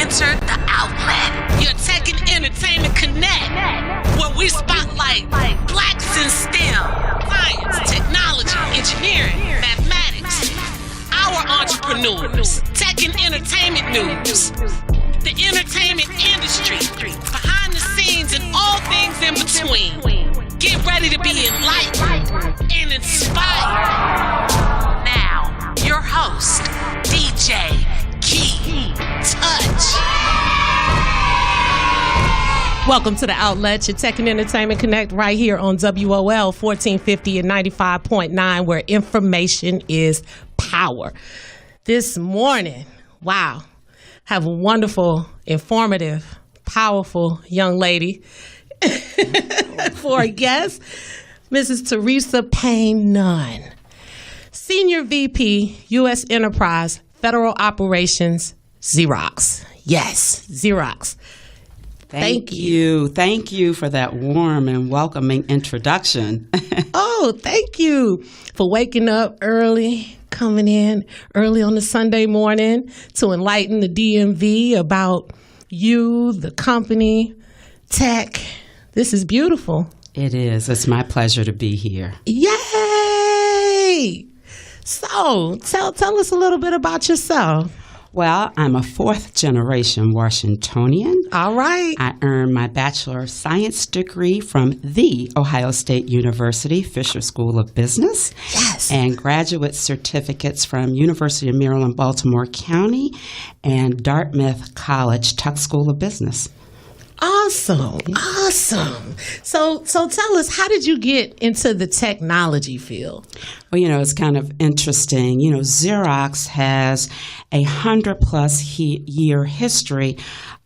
entered The Outlet, your tech and entertainment connect, where we spotlight blacks in STEM, science, technology, engineering, mathematics, our entrepreneurs, tech and entertainment news, the entertainment industry, behind the scenes and all things in between. Get ready to be enlightened and inspired. Now, your host, DJ Key Touch. Welcome to The Outlet, your Tech and Entertainment Connect right here on WOL 1450 and 95.9, where information is power. This morning, wow, have a wonderful, informative, powerful young lady for a guest, Mrs. Teresa Payne-Nunn, Senior VP, U.S. Enterprise, Federal Operations, Xerox. Yes, Xerox. Thank you. Thank you for that warm and welcoming introduction. Oh, thank you for waking up early, coming in early on a Sunday morning to enlighten the DMV about you, the company, tech. This is beautiful. It is. It's my pleasure to be here. Yay! So, tell us a little bit about yourself. Well, I'm a fourth-generation Washingtonian. All right. I earned my Bachelor of Science degree from the Ohio State University Fisher School of Business. Yes. And graduate certificates from University of Maryland, Baltimore County, and Dartmouth College Tuck School of Business. Awesome. So tell us, how did you get into the technology field? Well, it's kind of interesting. Xerox has 100+ year history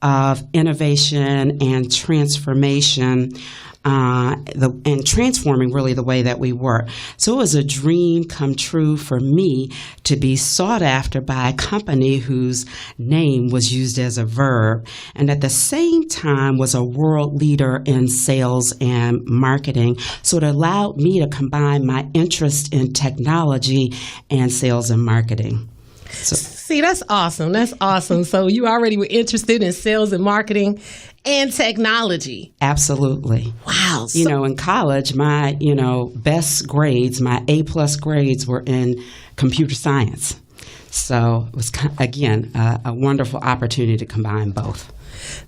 of innovation and transformation, and transforming really the way that we work. So it was a dream come true for me to be sought after by a company whose name was used as a verb, and at the same time was a world leader in sales and marketing. So it allowed me to combine my interest in technology and sales and marketing. See, that's awesome. So you already were interested in sales and marketing and technology. Absolutely. Wow. In college, my, best grades, my A+ grades were in computer science. So it was, again, a wonderful opportunity to combine both.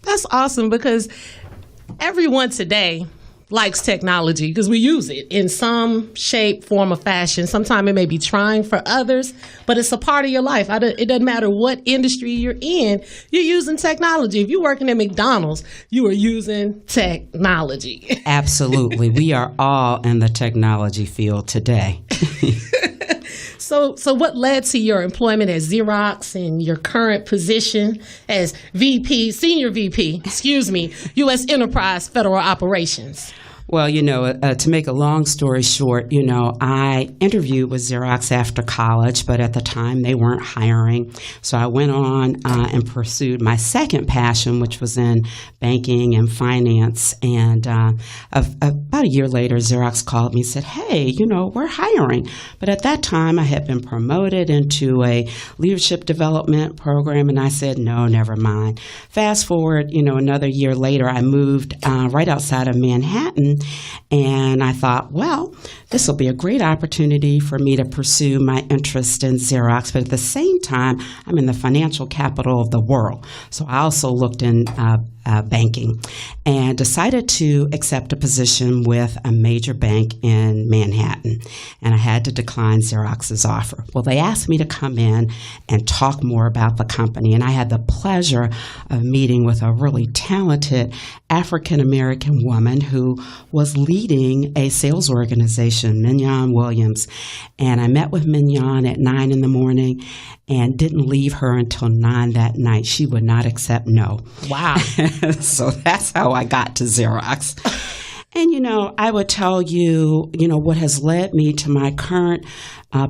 That's awesome, because everyone today likes technology because we use it in some shape, form, or fashion. Sometimes it may be trying for others, but it's a part of your life. It doesn't matter what industry you're in, you're using technology. If you're working at McDonald's, you are using technology. Absolutely. We are all in the technology field today. So what led to your employment at Xerox and your current position as Senior VP, U.S. Enterprise Federal Operations? Well, to make a long story short, I interviewed with Xerox after college, but at the time they weren't hiring. So I went on and pursued my second passion, which was in banking and finance. And about a year later, Xerox called me and said, hey, we're hiring. But at that time, I had been promoted into a leadership development program, and I said, no, never mind. Fast forward, another year later, I moved right outside of Manhattan. And I thought, well, this will be a great opportunity for me to pursue my interest in Xerox. But at the same time, I'm in the financial capital of the world. So I also looked in banking and decided to accept a position with a major bank in Manhattan. And I had to decline Xerox's offer. Well, they asked me to come in and talk more about the company. And I had the pleasure of meeting with a really talented African-American woman who was leading a sales organization, Mignon Williams. And I met with Mignon at 9 in the morning and didn't leave her until 9 that night. She would not accept no. Wow. So that's how I got to Xerox. And, I would tell you, what has led me to my current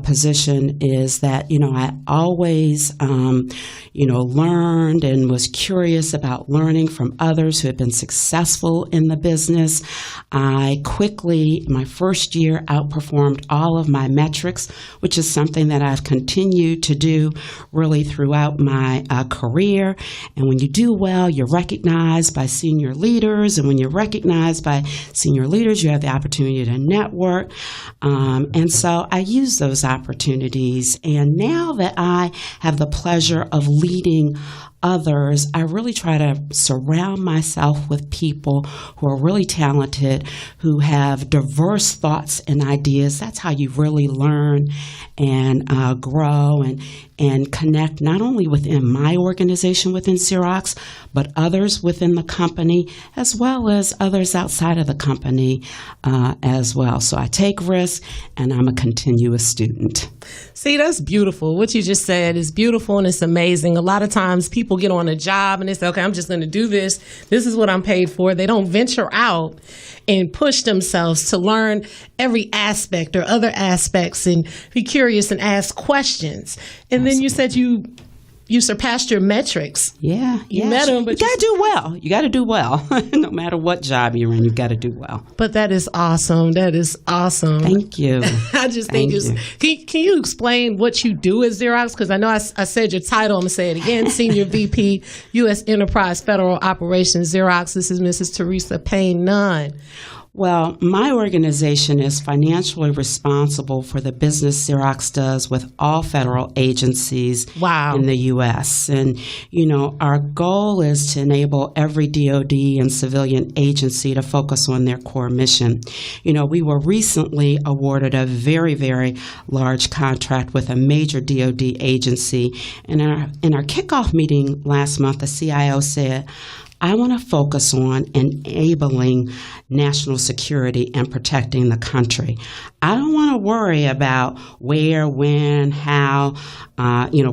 position is that, I always, learned and was curious about learning from others who had been successful in the business. I quickly, my first year, outperformed all of my metrics, which is something that I've continued to do really throughout my career. And when you do well, you're recognized by senior leaders. And when you're recognized by senior leaders, you have the opportunity to network. And so I use those opportunities. And now that I have the pleasure of leading others, I really try to surround myself with people who are really talented, who have diverse thoughts and ideas. That's how you really learn and grow and connect not only within my organization within Xerox, but others within the company, as well as others outside of the company as well. So I take risks, and I'm a continuous student. See, that's beautiful. What you just said is beautiful, and it's amazing. A lot of times people get on a job and they say, okay, I'm just going to do this. This is what I'm paid for. They don't venture out and push themselves to learn every aspect or other aspects and be curious and ask questions. And then you said you surpassed your metrics. Yeah. You met them, but you got to do well. You got to do well. No matter what job you're in, you got to do well. But that is awesome. That is awesome. Thank you. I just think can you explain what you do at Xerox? Because I know I said your title. I'm going to say it again. Senior VP, U.S. Enterprise Federal Operations, Xerox. This is Mrs. Teresa Payne-Nunn. Well, my organization is financially responsible for the business Xerox does with all federal agencies in the U.S. And, our goal is to enable every DoD and civilian agency to focus on their core mission. We were recently awarded a very, very large contract with a major DoD agency. And in our kickoff meeting last month, the CIO said, I want to focus on enabling national security and protecting the country. I don't want to worry about where, when, how,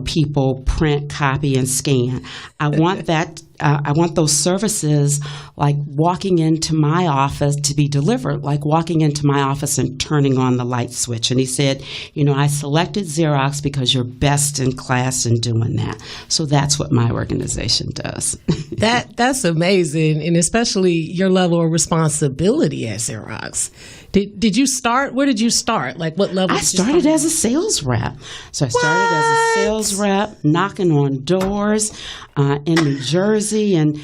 people print, copy, and scan. I want that. I want those services like walking into my office to be delivered, like walking into my office and turning on the light switch. And he said, I selected Xerox because you're best in class in doing that. So that's what my organization does. That's amazing, and especially your level of responsibility at Xerox. Did you start? Where did you start? Like what level? I started as a sales rep. So I started as a sales rep, knocking on doors in New Jersey, and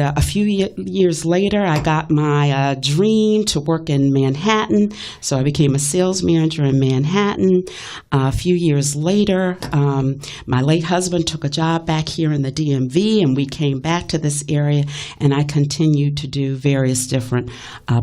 a few years later, I got my dream to work in Manhattan. So I became a sales manager in Manhattan. A few years later, my late husband took a job back here in the DMV, and we came back to this area, and I continued to do various different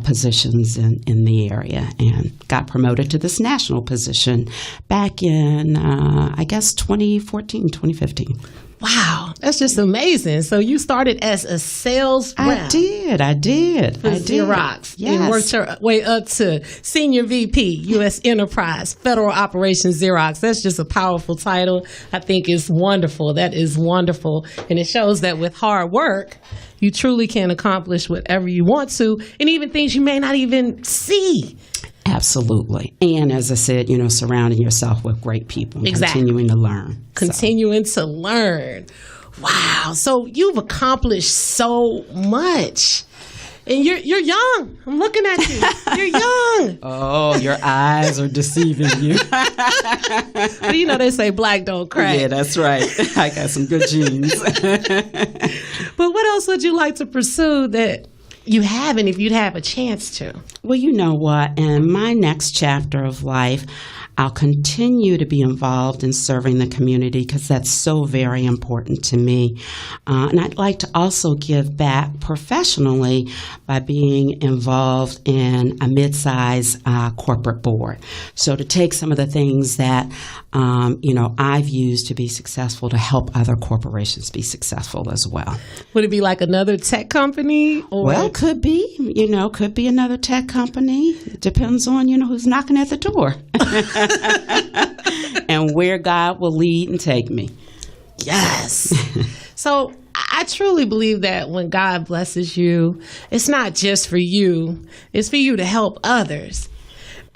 positions in the area and got promoted to this national position back in, 2014, 2015. Wow, that's just amazing. So you started as a sales rep. I did. For Xerox. Yes. And worked your way up to Senior VP, U.S. Enterprise, Federal Operations, Xerox. That's just a powerful title. I think it's wonderful. That is wonderful. And it shows that with hard work, you truly can accomplish whatever you want to, and even things you may not even see. Absolutely. And as I said, surrounding yourself with great people and continuing to learn. Continuing to learn. Wow. So you've accomplished so much. And you're young. I'm looking at you. You're young. Oh, your eyes are deceiving you. But they say black don't crack. Yeah, that's right. I got some good genes. But what else would you like to pursue that you haven't if you'd have a chance to? Well, you know what? In my next chapter of life, I'll continue to be involved in serving the community because that's so very important to me. And I'd like to also give back professionally by being involved in a mid-size corporate board. So to take some of the things that, I've used to be successful to help other corporations be successful as well. Would it be like another tech company? Or? Well, could be. Could be another tech company. It depends on, who's knocking at the door. And where God will lead and take me. Yes. So I truly believe that when God blesses you, it's not just for you. It's for you to help others.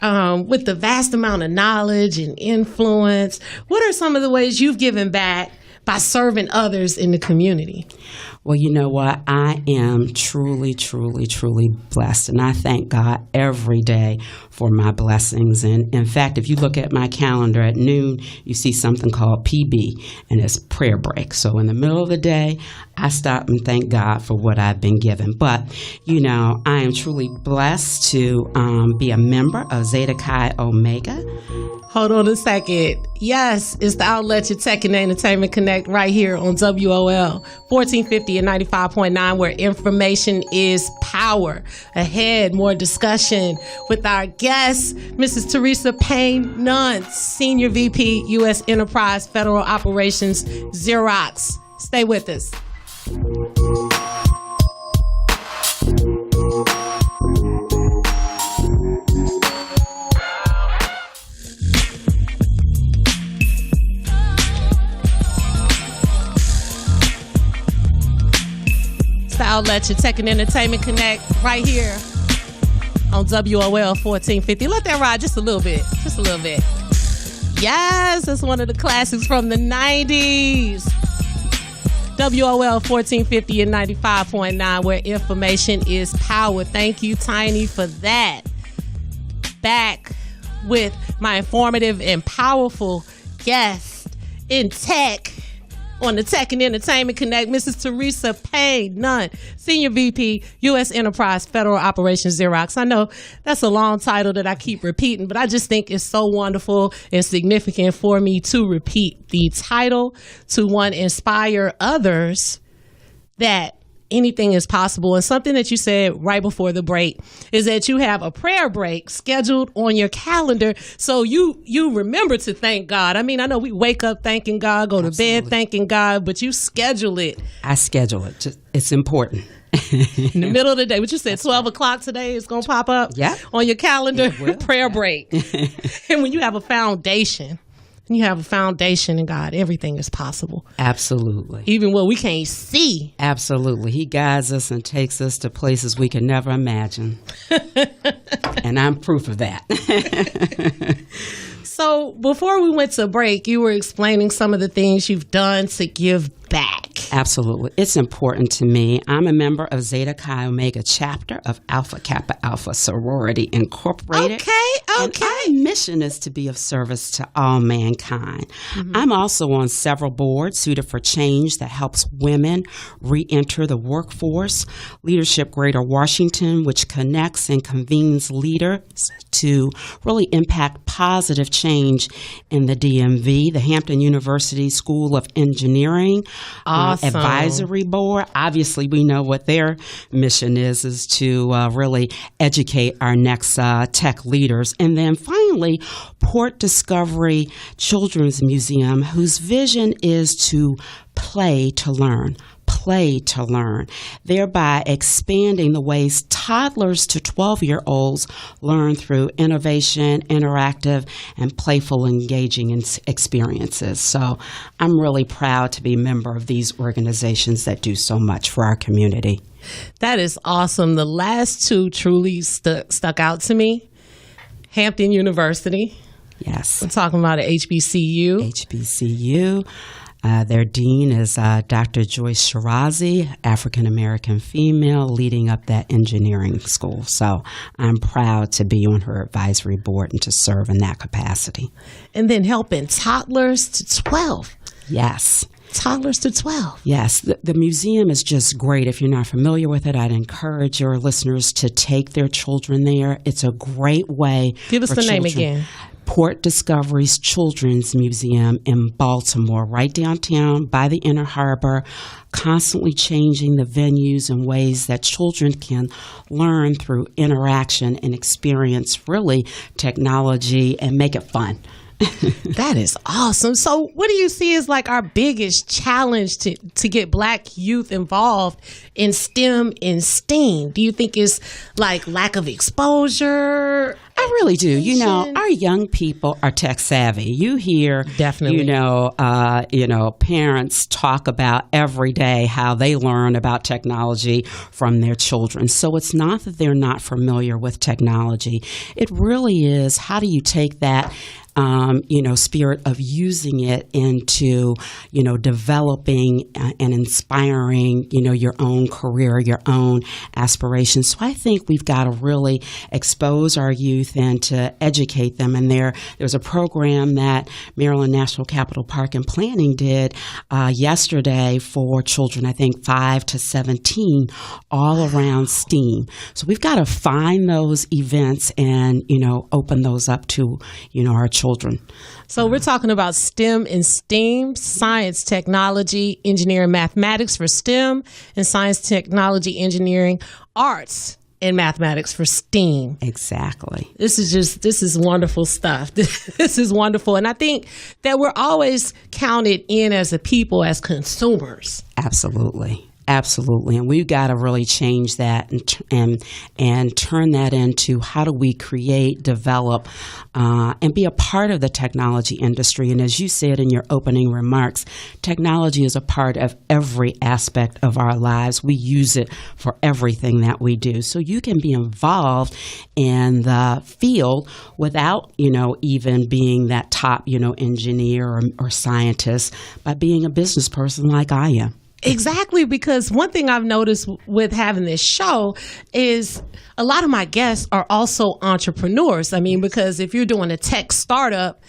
with the vast amount of knowledge and influence, what are some of the ways you've given back by serving others in the community? Well, you know what? I am truly, truly, truly blessed. And I thank God every day for my blessings. And in fact, if you look at my calendar at noon, you see something called PB, and it's prayer break. So in the middle of the day, I stop and thank God for what I've been given. But, you know, I am truly blessed to be a member of Zeta Chi Omega. Hold on a second. Yes, it's the outlet, your Tech and Entertainment Connect, right here on WOL 1450 and 95.9, where information is power. Ahead, more discussion with our guest, Mrs. Teresa Payne-Nunn, Senior VP, U.S. Enterprise Federal Operations, Xerox. Stay with us. Outlet, your Tech and Entertainment Connect, right here on WOL 1450. Let that ride just a little bit. Just a little bit. Yes, that's one of the classics from the 90s. WOL 1450 and 95.9, where information is power. Thank you, Tiny, for that. Back with my informative and powerful guest in tech on the Tech and Entertainment Connect, Mrs. Teresa Payne-Nunn, Senior VP, U.S. Enterprise Federal Operations, Xerox. I know that's a long title that I keep repeating, but I just think it's so wonderful and significant for me to repeat the title to, one, inspire others that anything is possible. And something that you said right before the break is that you have a prayer break scheduled on your calendar, so you remember to thank God. I mean, I know we wake up thanking God, go to bed thanking God, but you schedule it. I schedule it. It's important. In the middle of the day, what you said, 12 o'clock today is going to pop up on your calendar, prayer break. And when you have a foundation, in God, everything is possible. Absolutely. Even what we can't see. Absolutely. He guides us and takes us to places we can never imagine. And I'm proof of that. So before we went to break, you were explaining some of the things you've done to give back. Absolutely. It's important to me. I'm a member of Zeta Chi Omega chapter of Alpha Kappa Alpha Sorority Incorporated. Okay. And our mission is to be of service to all mankind. Mm-hmm. I'm also on several boards, Suited for Change, that helps women re-enter the workforce. Leadership Greater Washington, which connects and convenes leaders to really impact positive change in the DMV. The Hampton University School of Engineering Advisory Board. Obviously, we know what their mission is to really educate our next tech leaders. And then finally, Port Discovery Children's Museum, whose vision is to play to learn, thereby expanding the ways toddlers to 12-year-olds learn through innovation, interactive, and playful, engaging experiences. So I'm really proud to be a member of these organizations that do so much for our community. That is awesome. The last two truly stuck out to me. Hampton University. Yes. We're talking about an HBCU. HBCU. Their dean is Dr. Joyce Shirazi, African-American female, leading up that engineering school. So I'm proud to be on her advisory board and to serve in that capacity. And then helping toddlers to 12. Yes. Toddlers to 12. Yes. The museum is just great. If you're not familiar with it, I'd encourage your listeners to take their children there. It's a great way. Give us the name again. Port Discovery's Children's Museum in Baltimore, right downtown by the Inner Harbor, constantly changing the venues and ways that children can learn through interaction and experience really technology and make it fun. That is awesome. So what do you see as like our biggest challenge to get Black youth involved in STEM and STEAM? Do you think it's like lack of exposure? I really do. You know, our young people are tech savvy. You hear, Definitely. you know, parents talk about every day how they learn about technology from their children. So it's not that they're not familiar with technology. It really is, how do you take that spirit of using it into, developing and inspiring, your own career, your own aspirations. So I think we've got to really expose our youth and to educate them. And there's a program that Maryland National Capital Park and Planning did yesterday for children, I think 5 to 17, all around STEAM. So we've got to find those events and, open those up to, our children. So we're talking about STEM and STEAM, science, technology, engineering, mathematics for STEM, and science, technology, engineering, arts, and mathematics for STEAM. Exactly. This is wonderful stuff. This is wonderful. And I think that we're always counted in as a people, as consumers. Absolutely. Absolutely. And we've got to really change that and turn that into how do we create, develop, and be a part of the technology industry. And as you said in your opening remarks, technology is a part of every aspect of our lives. We use it for everything that we do. So you can be involved in the field without, even being that top, engineer or scientist, by being a business person like I am. Exactly, because one thing I've noticed with having this show is a lot of my guests are also entrepreneurs. I mean, because if you're doing a tech startup,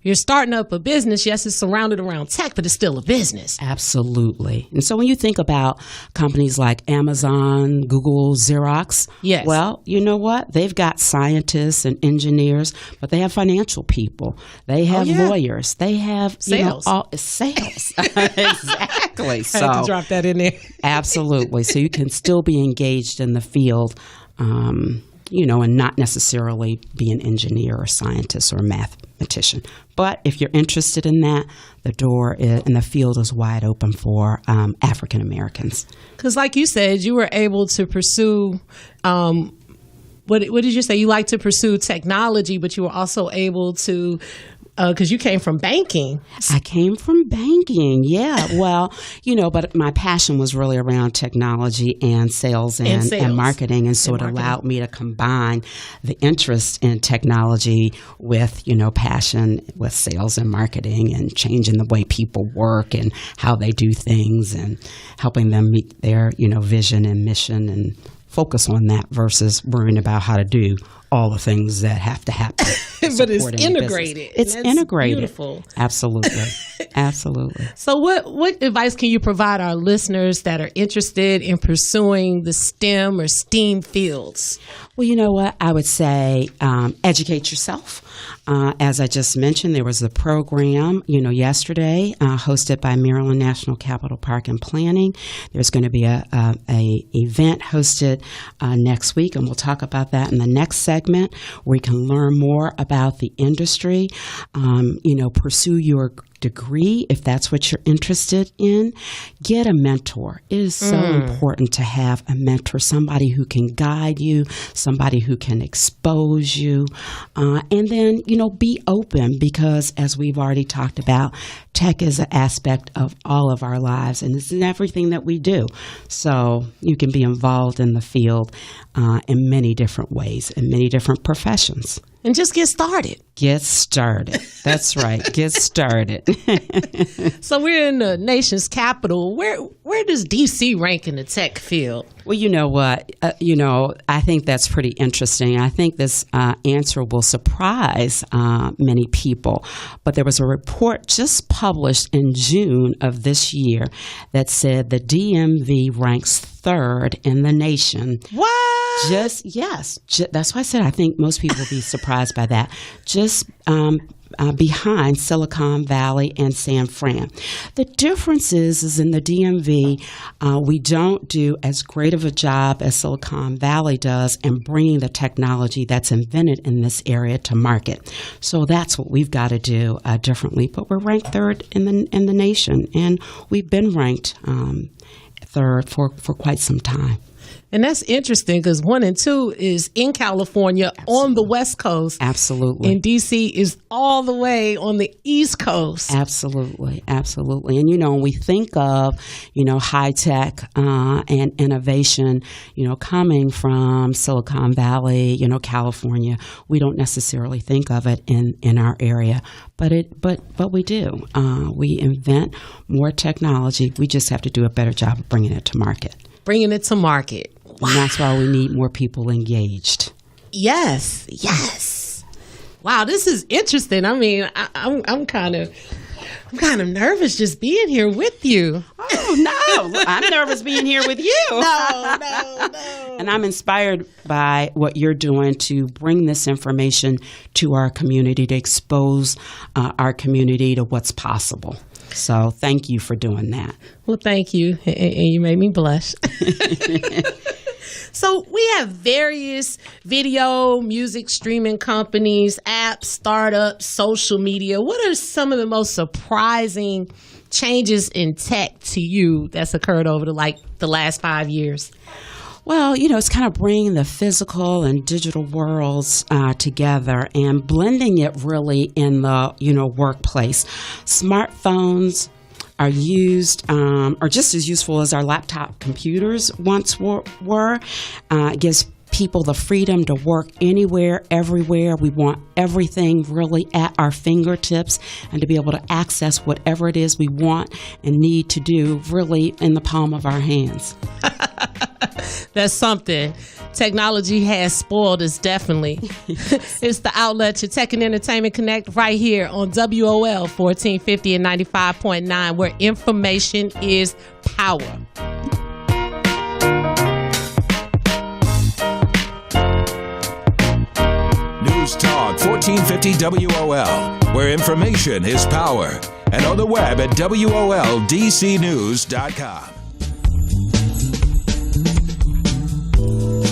you're starting up a business. Yes, it's surrounded around tech, but it's still a business. Absolutely. And so when you think about companies like Amazon, Google, Xerox, yes. Well, you know what? They've got scientists and engineers, but they have financial people. They have lawyers. They have sales. Sales. Exactly. I had to drop that in there. Absolutely. So you can still be engaged in the field, and not necessarily be an engineer or scientist or a mathematician. But if you're interested in that, the door and the field is wide open for African Americans. Because like you said, you were able to pursue, what did you say? You like to pursue technology, but you were also able to, because you came from banking. I came from banking, yeah. Well, but my passion was really around technology and sales and marketing. And so it allowed me to combine the interest in technology with, passion with sales and marketing and changing the way people work and how they do things and helping them meet their, vision and mission and focus on that versus worrying about how to do all the things that have to happen. But it's integrated. It's integrated. Beautiful. Absolutely. Absolutely. So what advice can you provide our listeners that are interested in pursuing the STEM or STEAM fields? Well, you know what? I would say educate yourself. As I just mentioned, there was a program, yesterday hosted by Maryland National Capital Park and Planning. There's going to be a event hosted next week, and we'll talk about that in the next segment, where you can learn more about the industry, pursue your degree if that's what you're interested in. Get a mentor. It is so important to have a mentor, somebody who can guide you, somebody who can expose you, and then be open, because as we've already talked about, tech is an aspect of all of our lives, and it's in everything that we do. So you can be involved in the field in many different ways, in many different professions. And just get started. Get started. That's right. Get started. So we're in the nation's capital. Where does D.C. rank in the tech field? Well, you know what? I think that's pretty interesting. I think this answer will surprise many people. But there was a report just published in June of this year that said the DMV ranks third in the nation. What? That's why I said I think most people will be surprised by that. Just behind Silicon Valley and San Fran. The difference is in the DMV, we don't do as great of a job as Silicon Valley does in bringing the technology that's invented in this area to market. So that's what we've got to do differently. But we're ranked third in the nation, and we've been ranked third for quite some time. And that's interesting because 1 and 2 is in California on the West Coast. Absolutely. And D.C. is all the way on the East Coast. Absolutely. Absolutely. And, when we think of, high tech and innovation, coming from Silicon Valley, California, we don't necessarily think of it in our area. But we do. We invent more technology. We just have to do a better job of bringing it to market. Bringing it to market. Wow. And that's why we need more people engaged. Yes. Wow, this is interesting. I mean, I'm kind of nervous just being here with you. Oh no, I'm nervous being here with you. No. And I'm inspired by what you're doing to bring this information to our community, to expose our community to what's possible. So thank you for doing that. Well, thank you. And you made me blush. So we have various video, music streaming companies, apps, startups, social media. What are some of the most surprising changes in tech to you that's occurred over the last 5 years? Well, it's kind of bringing the physical and digital worlds together and blending it really in the, workplace. Smartphones are used, are just as useful as our laptop computers once were. It gives people the freedom to work anywhere, everywhere. We want everything really at our fingertips and to be able to access whatever it is we want and need to do really in the palm of our hands. That's something. Technology has spoiled us, definitely. It's the outlet, your Tech and Entertainment Connect, right here on WOL 1450 and 95.9, where information is power. News Talk 1450 WOL, where information is power. And on the web at WOLDCnews.com.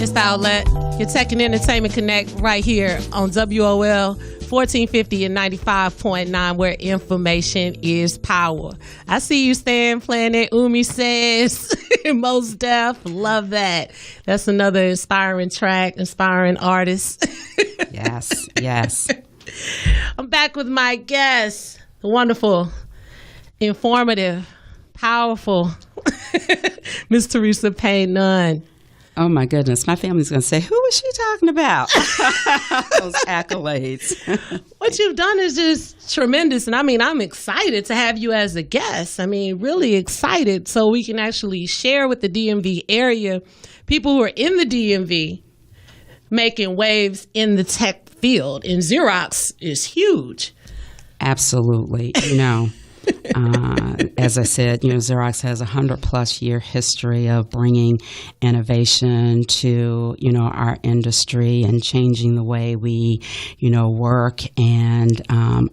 It's the outlet, your Tech and Entertainment Connect, right here on WOL 1450 and 95.9, where information is power. I see you, Stan, playing that Umi Says. Most Def, love that. That's another inspiring track, inspiring artist. Yes. I'm back with my guest, the wonderful, informative, powerful Miss Teresa Payne-Nunn. Oh, my goodness. My family's going to say, who is she talking about? Those accolades. What you've done is just tremendous. And I'm excited to have you as a guest. Really excited so we can actually share with the DMV area, people who are in the DMV making waves in the tech field. And Xerox is huge. Absolutely. As I said, Xerox has a 100+ year history of bringing innovation to, our industry and changing the way we, work and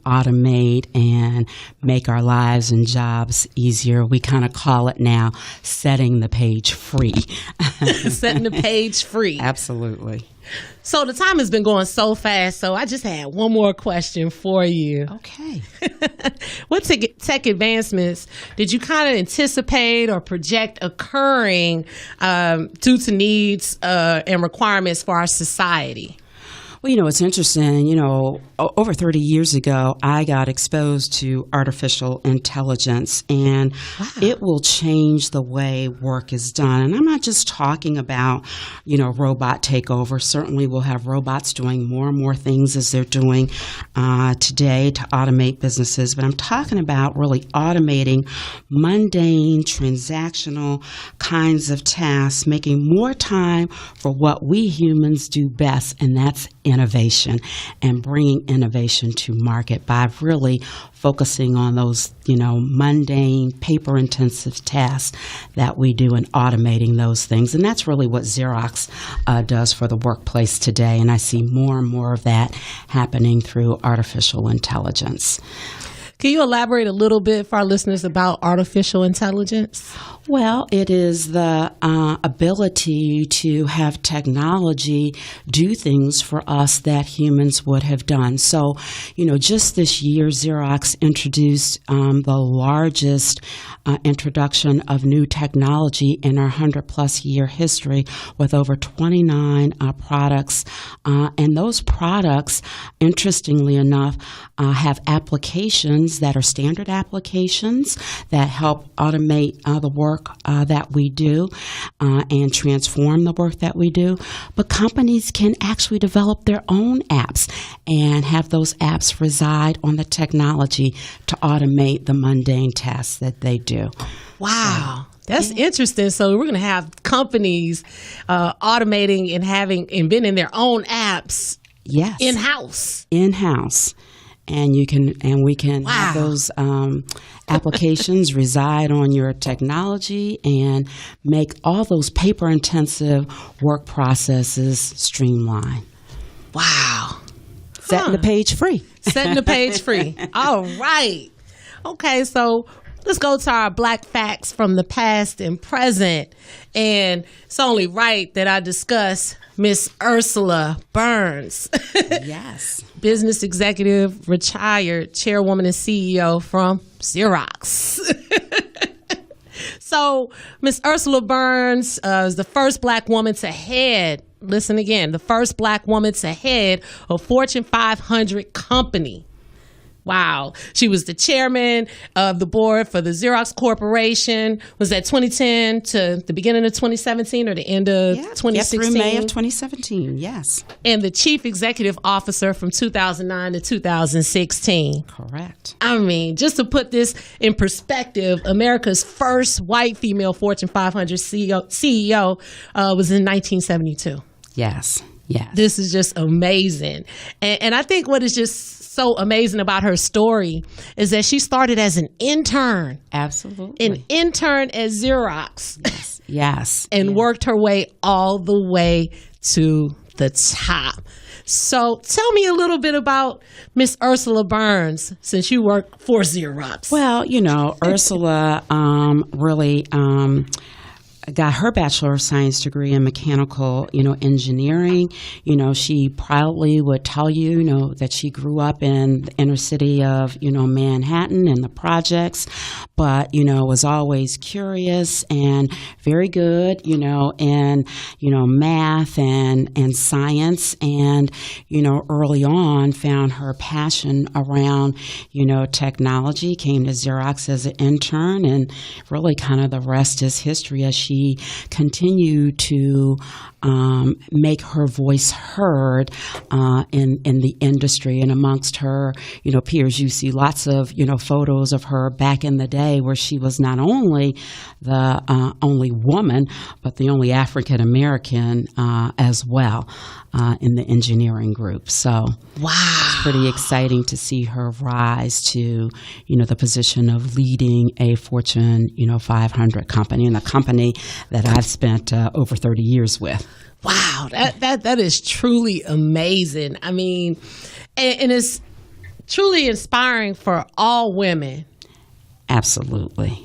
automate and make our lives and jobs easier. We kind of call it now setting the page free. Setting the page free. Absolutely. So the time has been going so fast, so I just had one more question for you. Okay. What tech advancements did you kind of anticipate or project occurring due to needs and requirements for our society? Well, it's interesting. Over 30 years ago, I got exposed to artificial intelligence, and It will change the way work is done. And I'm not just talking about, robot takeover. Certainly, we'll have robots doing more and more things as they're doing today to automate businesses. But I'm talking about really automating mundane, transactional kinds of tasks, making more time for what we humans do best, and that's innovation and bringing innovation to market by really focusing on those, mundane, paper-intensive tasks that we do and automating those things. And that's really what Xerox does for the workplace today. And I see more and more of that happening through artificial intelligence. Can you elaborate a little bit for our listeners about artificial intelligence? Well, it is the ability to have technology do things for us that humans would have done. So, just this year, Xerox introduced the largest introduction of new technology in our 100-plus year history with over 29 products. And those products, interestingly enough, have applications that are standard applications that help automate the work that we do and transform the work that we do. But companies can actually develop their own apps and have those apps reside on the technology to automate the mundane tasks that they do. Wow. That's interesting. So we're going to have companies automating and inventing their own apps. Yes. In-house. In-house. And we can have those applications reside on your technology and make all those paper-intensive work processes streamline. Wow. Setting the page free. Setting the page free. All right. Okay, so let's go to our Black facts from the past and present. And it's only right that I discuss Miss Ursula Burns. Yes. Business executive, retired, chairwoman and CEO from Xerox. So Miss Ursula Burns is the first Black woman to head, listen again, the first Black woman to head a Fortune 500 company. Wow. She was the chairman of the board for the Xerox Corporation. Was that 2010 to the beginning of 2017 or the end of 2016? Yes, through May of 2017, yes. And the chief executive officer from 2009 to 2016. Correct. I mean, just to put this in perspective, America's first white female Fortune 500 CEO was in 1972. Yes, yes. This is just amazing. And I think what is just so amazing about her story is that she started as an intern. Absolutely. An intern at Xerox. Yes. Yes. And worked her way all the way to the top. So tell me a little bit about Miss Ursula Burns, since you work for Xerox. Well, Ursula really got her Bachelor of Science degree in mechanical, engineering. She proudly would tell you, that she grew up in the inner city of, Manhattan and the projects, but, was always curious and very good, in, math and science. And, early on found her passion around, technology, came to Xerox as an intern, and really kind of the rest is history as she continued to make her voice heard in the industry and amongst her, peers. You see lots of, photos of her back in the day where she was not only the only woman, but the only African American as well in the engineering group. So it's pretty exciting to see her rise to, the position of leading a Fortune, 500 company, and a company that I've spent over 30 years with. Wow, that is truly amazing. I mean, and it's truly inspiring for all women. Absolutely.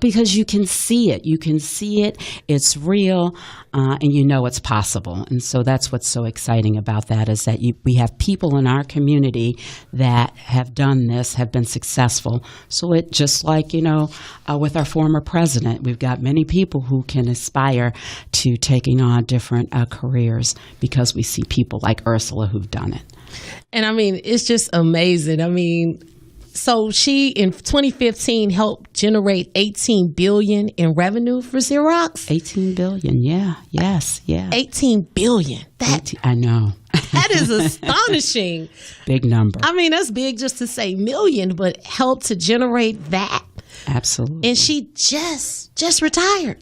Because you can see it. You can see it. It's real, and it's possible. And so that's what's so exciting about that is that we have people in our community that have done this, have been successful. So it just like, with our former president, we've got many people who can aspire to taking on different careers because we see people like Ursula who've done it. And I mean, it's just amazing. I mean, so she, in 2015, helped generate $18 billion in revenue for Xerox. $18 billion, yeah, yes, yeah. $18 billion. I know. That is astonishing. Big number. I mean, that's big just to say million, but help to generate that. Absolutely. And she just retired.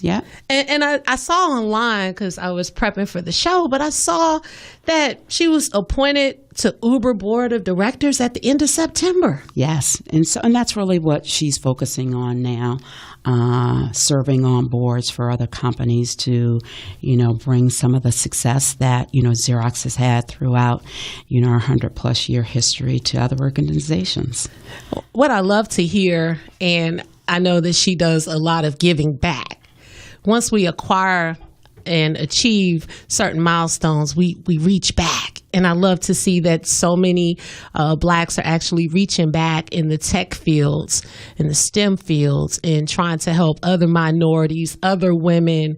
Yeah. And I saw online, because I was prepping for the show, but I saw that she was appointed to Uber board of directors at the end of September. Yes. And that's really what she's focusing on now, serving on boards for other companies to, bring some of the success that, Xerox has had throughout, our 100-plus year history to other organizations. What I love to hear, and I know that she does a lot of giving back. Once we acquire and achieve certain milestones, we reach back. And I love to see that so many Blacks are actually reaching back in the tech fields, in the STEM fields, and trying to help other minorities, other women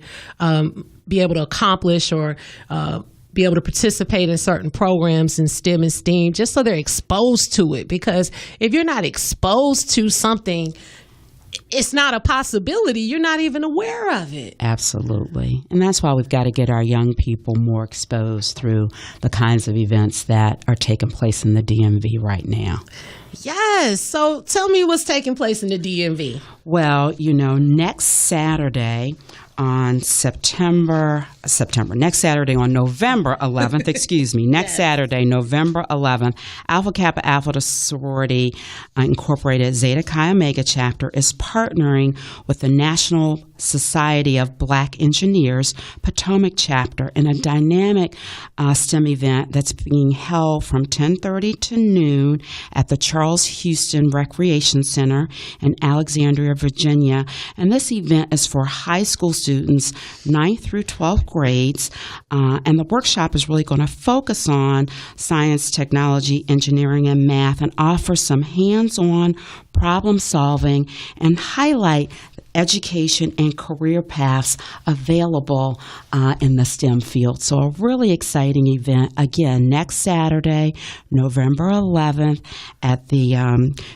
be able to accomplish or be able to participate in certain programs in STEM and STEAM, just so they're exposed to it. Because if you're not exposed to something, it's not a possibility. You're not even aware of it. Absolutely. And that's why we've got to get our young people more exposed through the kinds of events that are taking place in the DMV right now. Yes. So tell me what's taking place in the DMV. Well, next Saturday on November 11th, Saturday, November 11th, Alpha Kappa Alpha Sorority Incorporated Zeta Chi Omega chapter is partnering with the National Society of Black Engineers Potomac chapter in a dynamic STEM event that's being held from 10:30 to noon at the Charles Houston Recreation Center in Alexandria, Virginia. And this event is for high school students, 9th through 12th grades. And the workshop is really going to focus on science, technology, engineering, and math, and offer some hands-on problem solving and highlight education and career paths available in the STEM field. So a really exciting event, again, next Saturday, November 11th at the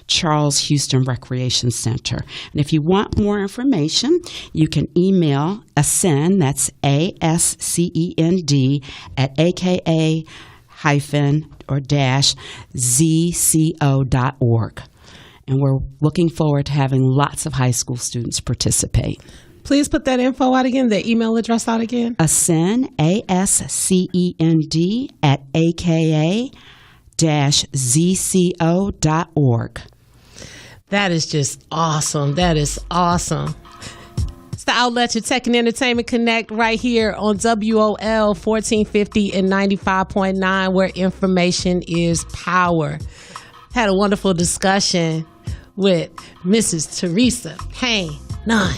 Charles Houston Recreation Center. And if you want more information, you can email ASCEND, that's ASCEND, at aka-zco.org. And we're looking forward to having lots of high school students participate. Please put that info out again, the email address out again. ASCEND, ASCEND, at aka-zco.org. That is just awesome. That is awesome. It's the outlet, your Tech and Entertainment Connect, right here on WOL 1450 and 95.9, where information is power. Had a wonderful discussion with Mrs. Teresa Payne-Nunn,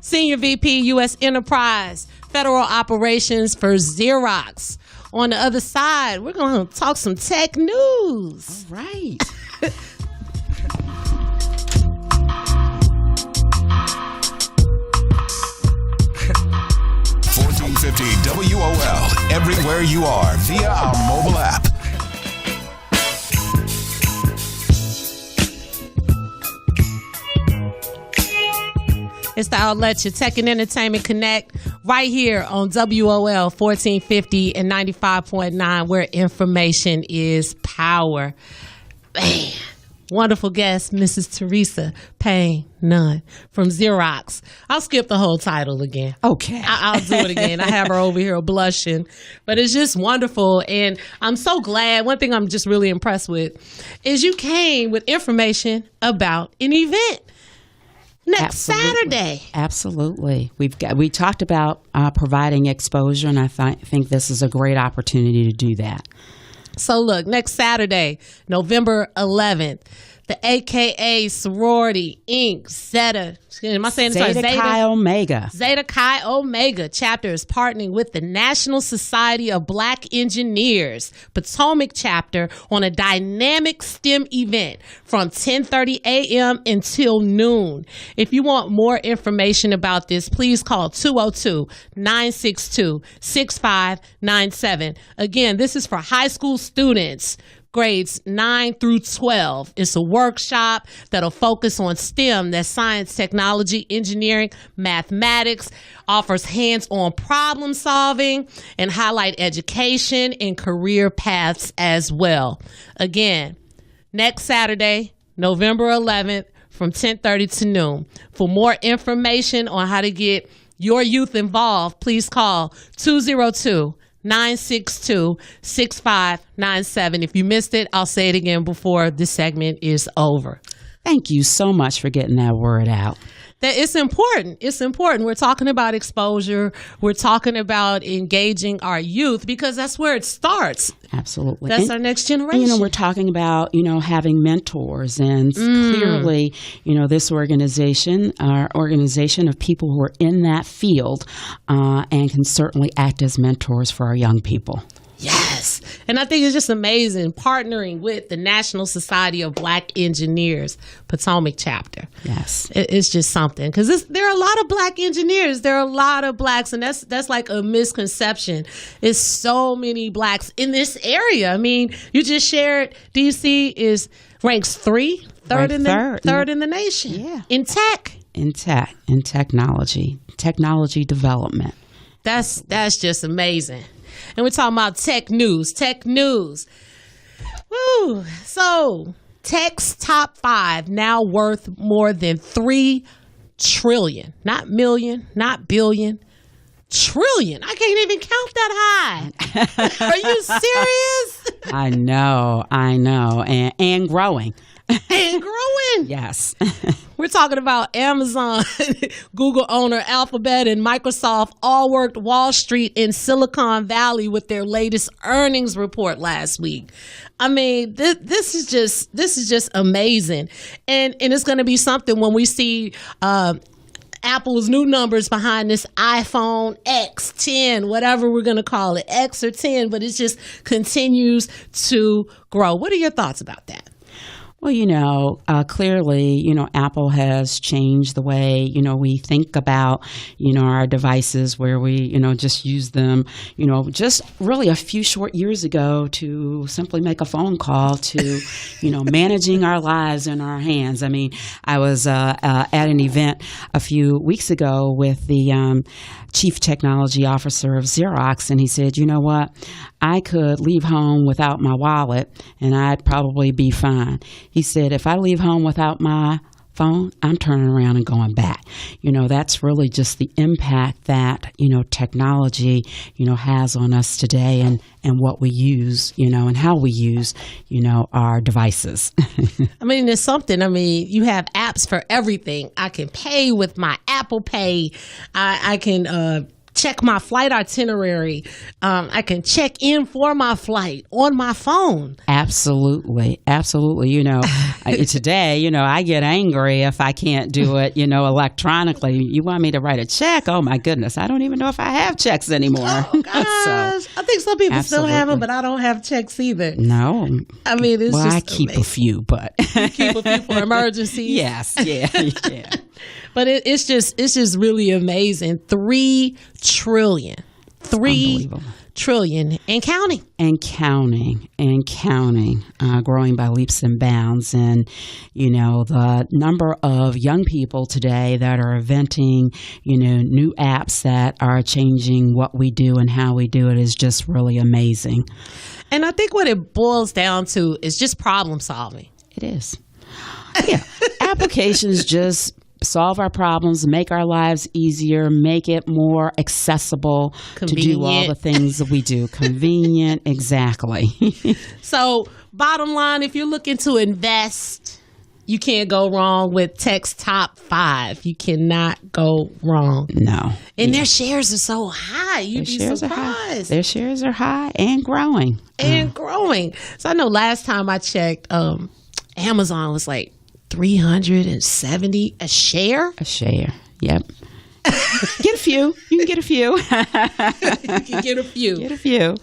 Senior VP, U.S. Enterprise, Federal Operations for Xerox. On the other side, we're going to talk some tech news. All right. WOL, everywhere you are via our mobile app. It's the outlet, your Tech and Entertainment Connect, right here on WOL 1450 and 95.9, where information is power. Man, wonderful guest, Mrs. Teresa Payne-Nunn from Xerox. I'll skip the whole title again. Okay. I'll do it again. I have her over here blushing. But it's just wonderful. And I'm so glad. One thing I'm just really impressed with is you came with information about an event next Saturday. Absolutely. We talked about providing exposure, and I think this is a great opportunity to do that. So look, next Saturday, November 11th, the AKA Sorority Inc. Zeta. Am I saying this right? Zeta Chi Omega. Zeta Chi Omega chapter is partnering with the National Society of Black Engineers Potomac chapter on a dynamic STEM event from 10:30 a.m. until noon. If you want more information about this, please call 202-962-6597. Again, this is for high school students, grades 9 through 12. It's a workshop that'll focus on STEM, that's science, technology, engineering, mathematics, offers hands-on problem solving, and highlight education and career paths as well. Again, next Saturday, November 11th from 10:30 to noon. For more information on how to get your youth involved, please call 202-962-6597. If you missed it, I'll say it again before this segment is over. Thank you so much for getting that word out. That it's important. It's important. We're talking about exposure. We're talking about engaging our youth because that's where it starts. Absolutely. That's our next generation. And, we're talking about, having mentors, and clearly, this organization, our organization of people who are in that field and can certainly act as mentors for our young people. Yes. And I think it's just amazing partnering with the National Society of Black Engineers, Potomac chapter. Yes. It's just something because there are a lot of Black engineers. There are a lot of Blacks, and that's like a misconception. It's so many Blacks in this area. I mean, you just shared DC ranks third in the nation. Yeah. In tech. In technology development. That's just amazing. And we're talking about tech news. Woo. So, tech's top 5 now worth more than $3 trillion. Not million, not billion. Trillion. I can't even count that high. Are you serious? I know. And growing. And growing. Yes. We're talking about Amazon, Google owner, Alphabet, and Microsoft all worked Wall Street in Silicon Valley with their latest earnings report last week. I mean, this is just amazing, and it's going to be something when we see Apple's new numbers behind this iPhone X, 10, whatever we're going to call it, X or 10, but it just continues to grow. What are your thoughts about that? Well, clearly, Apple has changed the way, we think about, our devices where we, just use them, just really a few short years ago to simply make a phone call to, managing our lives in our hands. I mean, I was at an event a few weeks ago with the chief technology officer of Xerox, and he said, you know what, I could leave home without my wallet and I'd probably be fine. He said, if I leave home without my phone, I'm turning around and going back. That's really just the impact that, technology, has on us today and what we use, and how we use, our devices. I mean, there's something. I mean, you have apps for everything. I can pay with my Apple Pay. I can check my flight itinerary. I can check in for my flight on my phone. Absolutely. Today, I get angry if I can't do it, electronically. You want me to write a check? Oh my goodness. I don't even know if I have checks anymore. Oh gosh. I think some people still have them, but I don't have checks either. No. I mean, it's just I keep amazing. a few, but you keep a few for emergencies. Yes. Yeah. But it's just really amazing. $3 trillion. $3 trillion and counting. Growing by leaps and bounds. And, the number of young people today that are inventing, new apps that are changing what we do and how we do it is just really amazing. And I think what it boils down to is just problem solving. It is. Yeah. Applications just solve our problems, make our lives easier, make it more accessible to do all the things that we do. Convenient, exactly. So, bottom line, if you're looking to invest, you can't go wrong with Tech's top 5. You cannot go wrong. No. And their shares are so high. You'd be surprised. Their shares are high and growing. So I know last time I checked, Amazon was like $370 a share. Yep. Get a few. You can get a few. Get a few.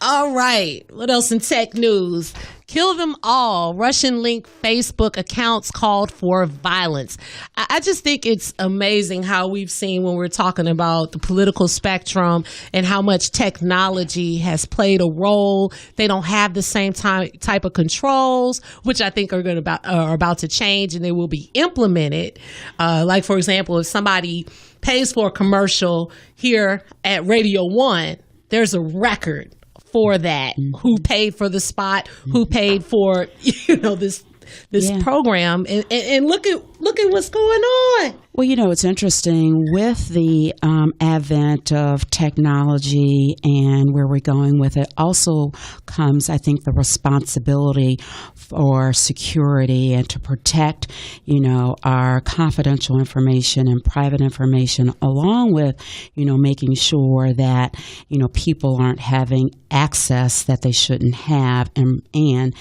All right. What else in tech news? Kill them all. Russian-linked Facebook accounts called for violence. I just think it's amazing how we've seen when we're talking about the political spectrum and how much technology has played a role. They don't have the same type of controls, which I think are about to change, and they will be implemented. Like, for example, if somebody pays for a commercial here at Radio 1, there's a record for that. Who paid for the spot, who paid for, this this program, and look at what's going on. Well, it's interesting with the advent of technology and where we're going with it. Also comes, I think, the responsibility for security and to protect, our confidential information and private information, along with, making sure that, people aren't having access that they shouldn't have, and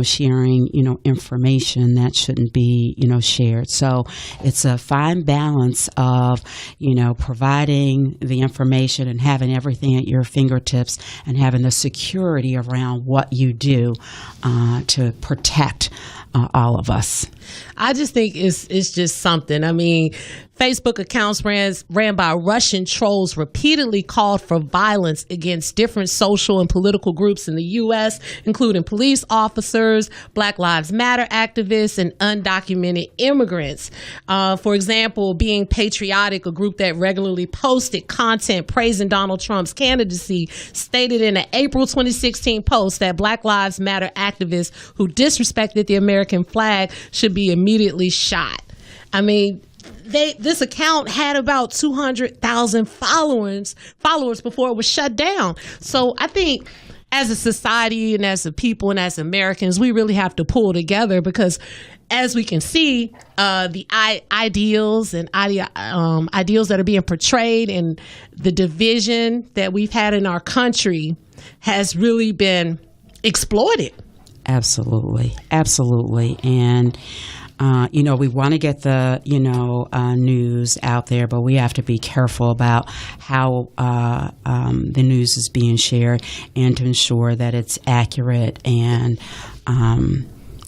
sharing, information that shouldn't be, shared. So it's a fine balance of, providing the information and having everything at your fingertips and having the security around what you do to protect all of us. I just think it's just something. I mean, Facebook accounts ran by Russian trolls repeatedly called for violence against different social and political groups in the U.S., including police officers, Black Lives Matter activists, and undocumented immigrants. For example, Being Patriotic, a group that regularly posted content praising Donald Trump's candidacy, stated in an April 2016 post that Black Lives Matter activists who disrespected the American flag should be immediately shot. I mean, this account had about 200,000 followers before it was shut down. So I think as a society and as a people and as Americans, we really have to pull together, because as we can see, the ideals and ideals that are being portrayed and the division that we've had in our country has really been exploited. Absolutely. And we want to get the, news out there, but we have to be careful about how the news is being shared, and to ensure that it's accurate and,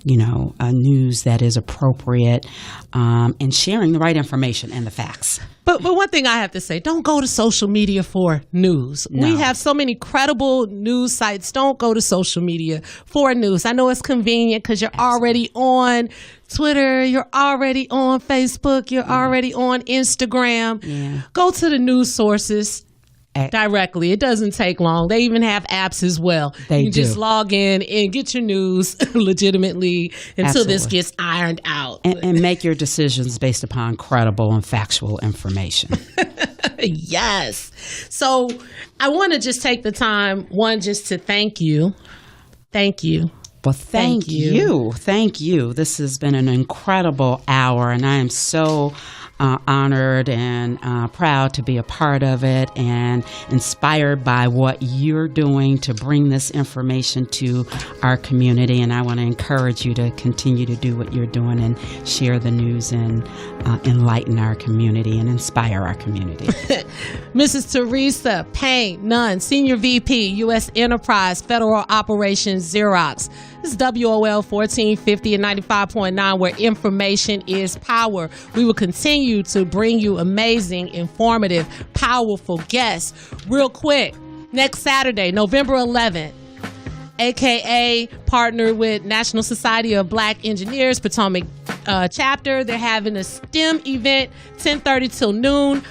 news that is appropriate, and sharing the right information and the facts. But one thing I have to say, don't go to social media for news. No. We have so many credible news sites. Don't go to social media for news. I know it's convenient because you're already on Twitter, you're already on Facebook, you're already on Instagram. Yeah. Go to the news sources directly. It doesn't take long. They even have apps as well. You can just log in and get your news legitimately until this gets ironed out. And make your decisions based upon credible and factual information. Yes. So I want to just take the time, just to thank you. Thank you. Well, thank you. Thank you. This has been an incredible hour, and I am so honored and proud to be a part of it, and inspired by what you're doing to bring this information to our community. And I want to encourage you to continue to do what you're doing and share the news and enlighten our community and inspire our community. Mrs. Teresa Payne-Nunn, Senior VP, U.S. Enterprise, Federal Operations, Xerox. This is WOL 1450 and 95.9, where information is power. We will continue to bring you amazing, informative, powerful guests. Real quick, next Saturday, November 11th, AKA partnered with National Society of Black Engineers, Potomac chapter. They're having a STEM event, 10:30 till noon,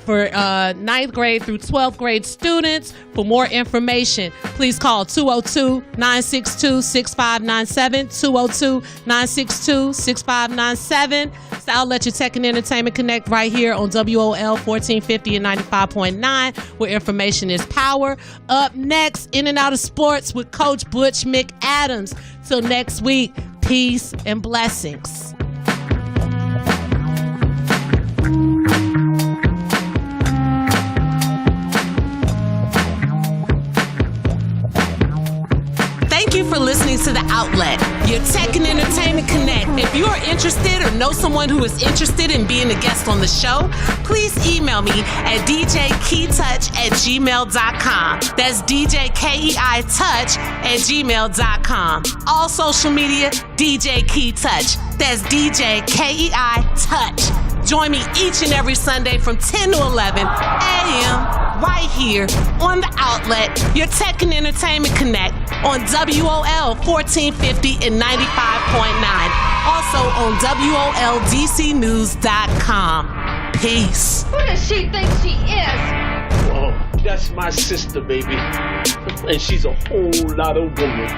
for 9th grade through 12th grade students. For more information, please call 202-962-6597, 202-962-6597. It's the Outlet Your Tech and Entertainment Connect right here on WOL 1450 and 95.9, where information is power. Up next, In and Out of Sports with Coach Butch McAdams. Till next week, peace and blessings. Thank you for listening to The Outlet, your tech and entertainment connect. If you are interested or know someone who is interested in being a guest on the show, please email me at djkeitouch@gmail.com. That's djkeitouch@gmail.com. All social media, DJ Key Touch. That's DJKEI Touch. Join me each and every Sunday from 10 to 11 a.m. right here on The Outlet, your tech and entertainment connect on WOL 1450 and 95.9. Also on WOLDCnews.com. Peace. Who does she think she is? Oh, that's my sister, baby. And she's a whole lot of woman.